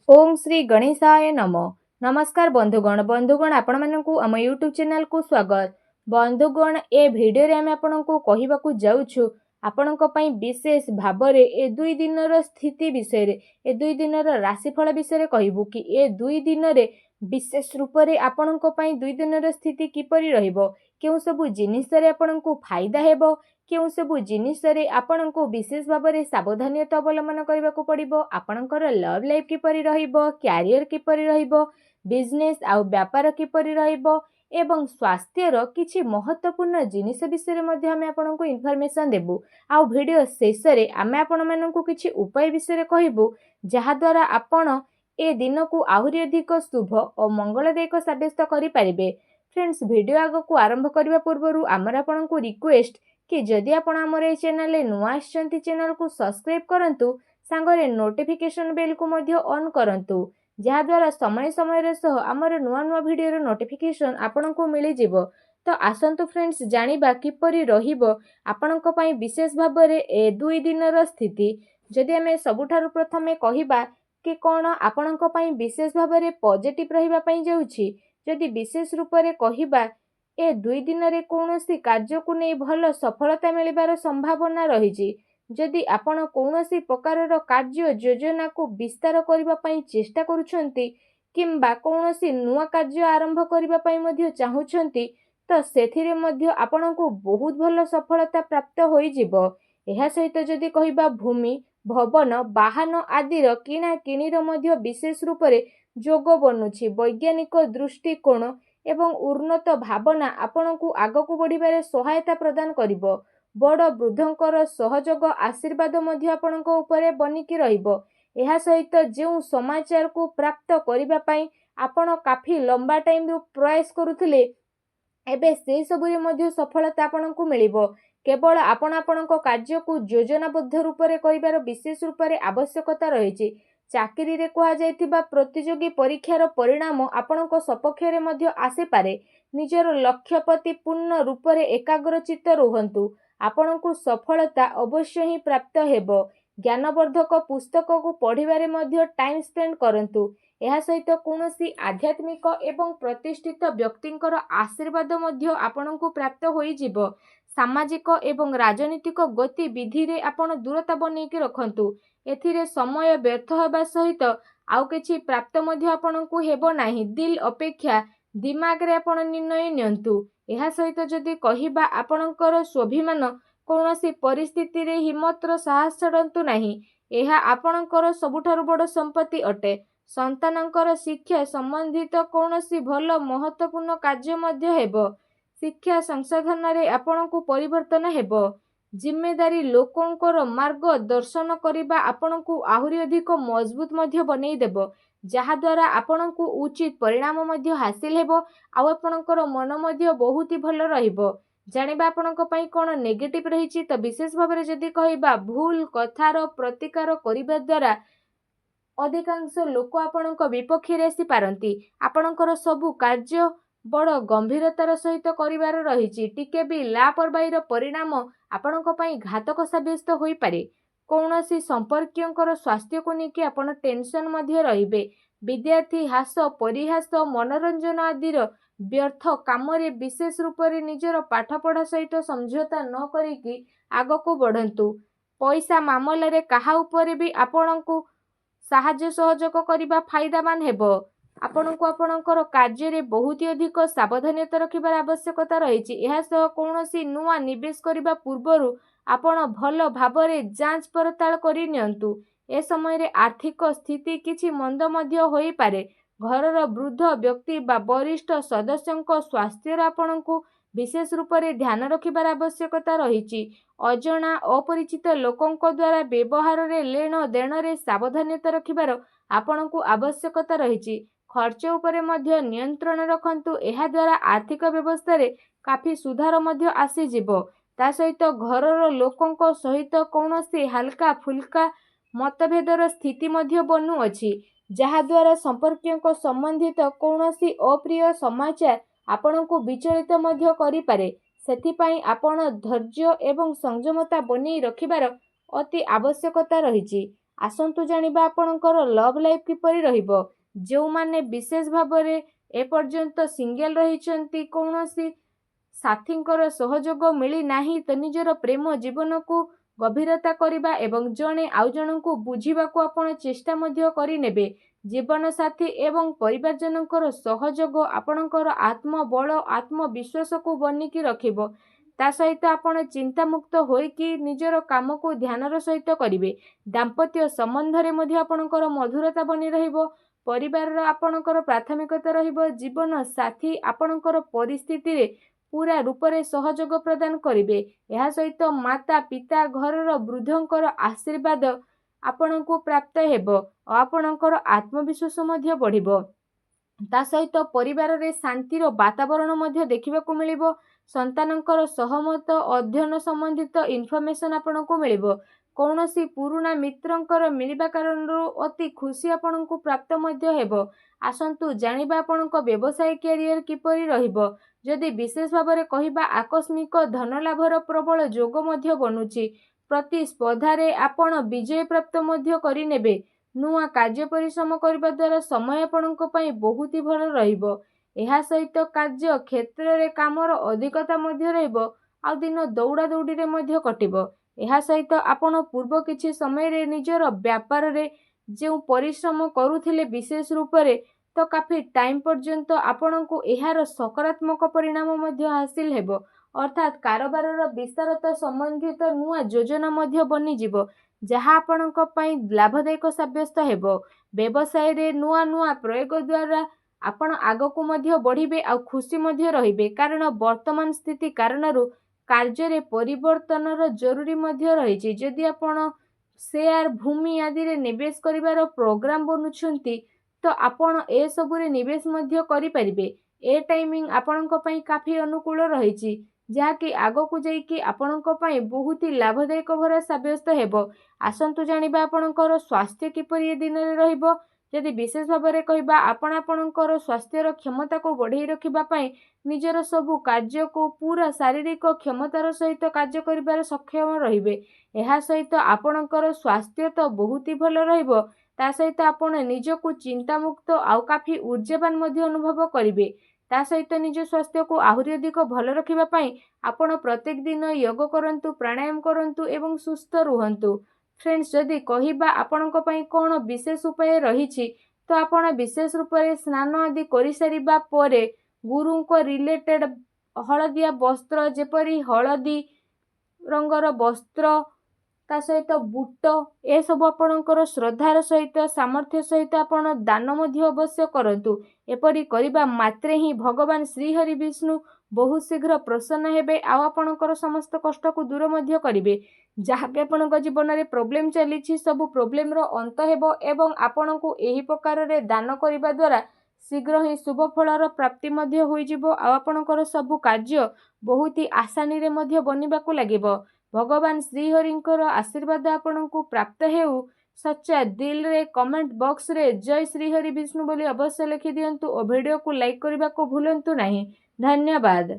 ओम श्री गणेशाय नमः। नमस्कार बंधुगण आपण मानकु आम यूट्यूब चैनल को स्वागत। बंधुगण ए भिडियो रे आम आपनकु कहिबाकु जाउछु आपनक पई विशेष भाबरे ए दुई दिनर स्थिति विषय रे ए दुई दिनर राशिफल विषय रे कहिबु कि ए दुई दिन रे विशेष रूप रे आपनक पई दुई दिनर स्थिति किपरि रहिबो, केउ सबु जिनिस रे आपनकु फायदा हेबो, केउ सबु जिनिस रे आपनकु विशेष भाबरे सावधानीता अवलंबन करबाकू पड़िबो, आपनकर लव लाइफ किपरि रहिबो, कैरियर किपरि रहिबो, बिजनेस आउ व्यापार किपरि रहिबो एवं स्वास्थ्यर किछि महत्वपूर्ण जिनिस विषय मध्ये आमे आपनकु इन्फॉर्मेशन देबु। आउ वीडियो शेष रे आमे आपण मानकु किछि उपाय विषय कहबू जहा द्वारा आपण ए दिन को आहुरी अधिक शुभ और मंगलदायक साब्यस्त करि पारिबे। फ्रेंड्स, वीडियो आग को आरंभ करबा पूर्वरु आमर आपनकु रिक्वेस्ट कि जदि आपण आमर ए चैनल रे नुआ आछंती चैनल को सब्सक्राइब करंतु, सांगरे नोटिफिकेशन बेल को मध्ये ऑन करंतु, जहा द्वारा समय समय रे सह आमर नुआ नुआ वीडियो रो नोटिफिकेशन आपनकु मिलि जिवो। तो आसंतु फ्रेंड्स, जानिबा किपरि रहिबो आपनक पई विशेष भाबरे ए दुई दिनर स्थिति। जदि आमे सबुठारु प्रथमे कहिबा कि कोन आपनक पई विशेष भाबरे पॉजिटिव रहिबा पई जाउछि, जदि विशेष रूप रे कहिबा ए दुई दिन रे कौनसी कार्य को नहीं भल सफलता मिलिबार संभावना रही। जदि आपण कौनसी प्रकार कार्य योजना को विस्तार करबा पई चेष्टा करूछंती किंबा कौनसी नुआ कार्य आरंभ करबा पई मध्ये चाहुछंती, तो सेथिरे मध्ये आपणको बहुत भल सफलता प्राप्त होई जिवो। एहा सहित जदि कहिबा भूमि भवन वाहन आदिर किणा किणीर मध्ये विशेष रूप रे जोग बनुछि। वैज्ञानिक दृष्टिकोण एवं उन्नत भावना आपणकु आगकु बढ़िबारे सहायता प्रदान करिवो। बड़ वृद्धंकर सहयोग आशीर्वाद मध्ये आपणक उपरे बनिकी रहिबो। एहा सहित जेउ समाचार को प्राप्त करिबा पई आपण काफी लंबा टाइम रु प्रयास करुथिले, एबे से सबुरे मध्ये सफलता आपणकु मिलिबो। केवल आपण आपणक कार्य को योजनाबद्ध रूप रे करिबार विशेष रूप रे आवश्यकता रहिछि। चाकरी रे कहा जायतिबा प्रतियोगी परीक्षार परिणाम आपणक सपक्ष रे मध्ये आसी पारे। निजर लक्ष्य प्रति पूर्ण रूप रे एकाग्रचित्त रुहंतु, आपणकु सफलता अवश्य ही प्राप्त हेबो। ज्ञानवर्धक पुस्तक को पढ़िबारे मध्ये टाइम स्पेंड करंतु। एहा सहित कौनसी आध्यात्मिक एवं प्रतिष्ठित व्यक्तिंकर आशीर्वाद मध्ये आपणकु प्राप्त होई जिवो। सामाजिक एवं राजनीतिक गतिविधि रे आपण दूरता बनेकी रखंतु। एथिरे समय व्यर्थ होबा सहित आउ किछि प्राप्त मध्ये आपणकु हेबो नाही। दिल अपेक्षा दिमाग रे आपण निर्णय नियंतु। एहा सहित जदि कहिबा आपणकर स्वाभिमान कौनसी परिस्थिति रे हिम्मतर साहस छडंतु नाही। एहा आपणकर सबुठारु बड़ संपत्ति अटे। संतानकर शिक्षा संबंधित कौनसी भल महत्वपूर्ण कार्य मध्ये हेबो। शिक्षा संसाधन रे आपणकु परिवर्तन हेबो। जिम्मेदारी लोकंकर मार्ग दर्शन करिबा आपणकु आहुरी अधिक मजबूत मध्ये बनै देबो, जहा द्वारा आपणकु उचित परिणाम मध्ये हासिल हेबो। आ आपणकर मन मध्ये बहुत ही भल रहिबो। जानिबा आपणक पई कोन नेगेटिव रहिछि, त विशेष भाबरे जदि कहिबा भूल कथार प्रतिकार करिबा द्वारा अधिकांश लोक आपणक विपक्ष रे आसी पारंती। आपणकर सबु कार्य बड़ गंभीरतार सहित करिवार रहिछि। टिके भी लापरवाहीर परिणाम आपणक पई घातक साब्यस्त होई पारे। कौनसी संपर्कियंकर स्वास्थ्य को नेकी आपण टेंशन मध्ये रहिबे। विद्यार्थी हास परिहास मनोरंजन आदिर व्यर्थ काम रे विशेष रूप रे निजर पाठपढ़ा सहित समझौता न करिकी आगको बढ़ंतु। पैसा मामला रे काहा उपरे भी आपणकु साहाय्य सहयोग करिबा फायदामान हेबो। आपणकु आपणकर कार्य रे बहुत अधिक सावधानता रखिबार आवश्यकता रहिछि। एहा सह कौनसी नुआ निवेश करिबा पूर्वरु आपण भल भाबरे जांच पड़ताल करि नियंतु। ए समय रे आर्थिक स्थिति किछि मंद मध्ये होई पारे। घरर वृद्ध व्यक्ति बा वरिष्ठ सदस्यंक स्वास्थ्य आपणकु विशेष रूप रे ध्यान रखिबार आवश्यकता रहिछि। अजणा अपरिचित लोकंक द्वारा व्यवहार रे लेन देन रे सावधानता रखिबार आपणकु आवश्यकता रहिछि। खर्च उपरे मध्ये नियंत्रण रखंतु। एहा द्वारा आर्थिक व्यवस्था रे काफी सुधार मध्ये आसी जिवो। ता सहित घरर लोकंक सहित कौनसी हल्का फुल्का मतभेदर स्थिति मध्ये बनु अछि, जहा द्वारा संपर्कियंक संबंधित कौनसी अप्रिय समाचार आपणकु विचलित मध्ये करि पारे। सेथिपाई आपण धैर्य एवं संयमता बनै रखिबार अति आवश्यकता रहिछि। आसंतु जानिबा आपणकर लव लाइफ किपरि रहिबो। जोमाने विशेष भाबरे एपर्यंत सिंगल रहिचंती कौनसी साथींकर सहयोग मिली नाही तो निजर प्रेम जीवन को गभीरता करिबा एवं जणे आउ जणको बुझिबाको आपण चेष्टा मध्य करिनेबे। जीवन साथी एवं परिवारजनकर सहयोग आपणकर आत्मबल आत्मविश्वास को बनिकी रखिबो। ता सहित आपण चिंतामुक्त होइकी निजर काम को ध्यानर सहित करिवे। दाम्पत्य संबंधरे मध्य आपणकर मधुरता बनी रहिबो। परिवार आपणकर प्राथमिकता रहिबो। जीवन साथी आपणकर परिस्थिति रे पूरा रूपरे सहयोग प्रदान करिवे। यह सहित माता पिता घरर वृद्धंकर आशीर्वाद आपणको प्राप्त हेबो और आपणकर आत्मविश्वास मध्य बढ़िबो। ता सहित परिवार रे शांतिर वातावरण मध्य देखिबाकू मिलिबो। संतानंकर सहमत अध्ययन संबंधित इनफॉरमेशन आपणको मिलिबो। कौनसी पुराना मित्रंकर मिलिबा कारणरू अति खुशी आपणको प्राप्त मध्य हेबो। आसंतु जानिबा आपणको व्यवसाय कैरियर किपरि रहिबो। जदि विशेष भाବରେ କହିବା आकस्मिक धन लाभर प्रबल जोग मध्य बनुची। प्रतिस्पर्धारे आपण विजय प्राप्त मध्य करिनेबे। नुआ कार्य परिश्रम करबा द्वारा समय आपणको पई बहुत ही भल रहिबो। एहा सहित कार्य क्षेत्र रे कामर अधिकता मध्य रहिबो। आ दिन दौड़ा दौड़ी रे मध्य कटिबो। एहा सहित आपण पूर्व किछि समय रे निजर व्यापार रे जे परिश्रम करूथिले विशेष रूप रे तो काफी टाइम पर्यंत आपणको एहार सकारात्मक परिणाम मध्य हासिल हेबो। अर्थात कारोबार विस्तारत संबंधित नुआ योजना मध्य बनी जिवो जहाँ आपणको पई लाभदायक साब्यस्त हेबो। व्यवसाय रे नुआ नुआ प्रयोग द्वारा आपण आगको मध्य बढ़िबे आ खुशी मध्य रहिबे। कारण वर्तमान स्थिति कारणरू कार्य रे परिवर्तनर जरूरी मध्य रहिछि। जदि आपण शेयर भूमि आदि रे निवेश करिवार प्रोग्राम बनुछंती तो आपण ए सबुरे निवेश मध्य करि परिबे। ए टाइमिंग आपणको पई काफी अनुकूल रहिछि जहाँकि आगको जाइकी आपणको पई बहुत ही लाभदायक भरा साब्यस्त हेबो। आसंतु जानिबा आपणकर स्वास्थ्य किपरि ए दिन रे रहिबो। यदि विशेष भाବରେ କହିବା ଆପଣ ଆପଣଙ୍କର ସ୍ୱାସ୍ଥ୍ୟର କ୍ଷମତାକୁ ବଢ଼େଇ ରଖିବା ପାଇଁ ନିଜର ସବୁ କାର୍ଯ୍ୟକୁ ପୁରା ଶାରୀରିକ କ୍ଷମତାର ସହିତ କାର୍ଯ୍ୟ କରିବାରେ ସକ୍ଷମ ରହିବେ। ଏହା ସହିତ ଆପଣଙ୍କର ସ୍ୱାସ୍ଥ୍ୟ ତ ବହୁତ ହି ଭଲ ରହିବ। ତା ସହିତ ଆପଣ ନିଜକୁ ଚିନ୍ତାମୁକ୍ତ ଆଉ କାଫି ऊर्जावान ମଧ୍ୟ ଅନୁଭବ କରିବେ। ତା ସହିତ ନିଜ ସ୍ୱାସ୍ଥ୍ୟକୁ ଆହୁରି ଅଧିକ ଭଲ ରଖିବା ପାଇଁ ଆପଣ ପ୍ରତ୍ୟେକ ଦିନ ଯୋଗ କରନ୍ତୁ, ପ୍ରାଣାୟାମ କରନ୍ତୁ ଏବଂ ସୁସ୍ଥ ରୁହନ୍ତୁ। फ्रेंड्स जदि कहवा आपणको पई कोन विशेष उपाय रहिछि तो आपण विशेष रूप से स्नान आदि करि सारिबा परे गुरु को रिलेटेड हलदिया वस्त्र जेपरी हलदी रंगर वस्त्र ता सहित बूट ए सब आपणकर श्रद्धार सहित सामर्थ्य सहित आपण दान मध्य अवश्य करंतु। एपरी करिबा मात्रे ही भगवान श्री हरि विष्णु बहुत शीघ्र प्रसन्न हेबे आ आपणकर समस्त कष्ट को दूर मध्य करिवे। जहाँ भी आपणक जीवन में प्रोब्लेम चली सब प्रोब्लेम रो अंत हेबो एवं आपणको एही प्रकार रे दान करिबा द्वारा शीघ्र ही शुभ फलर प्राप्ति मध्य होई जिवो आ आपणकर सब कार्य बहुत ही आसानी रे मध्य बनिबाकू लागिबो। भगवान श्री हरिंकर आशीर्वाद आपणको प्राप्त हेउ। सच्चा दिल रे कमेंट बॉक्स रे जय श्री हरि विष्णु बोली अवश्य लिखि दियंतु और वीडियो को लाइक करबा को भूलंतु नहीं। धन्यवाद।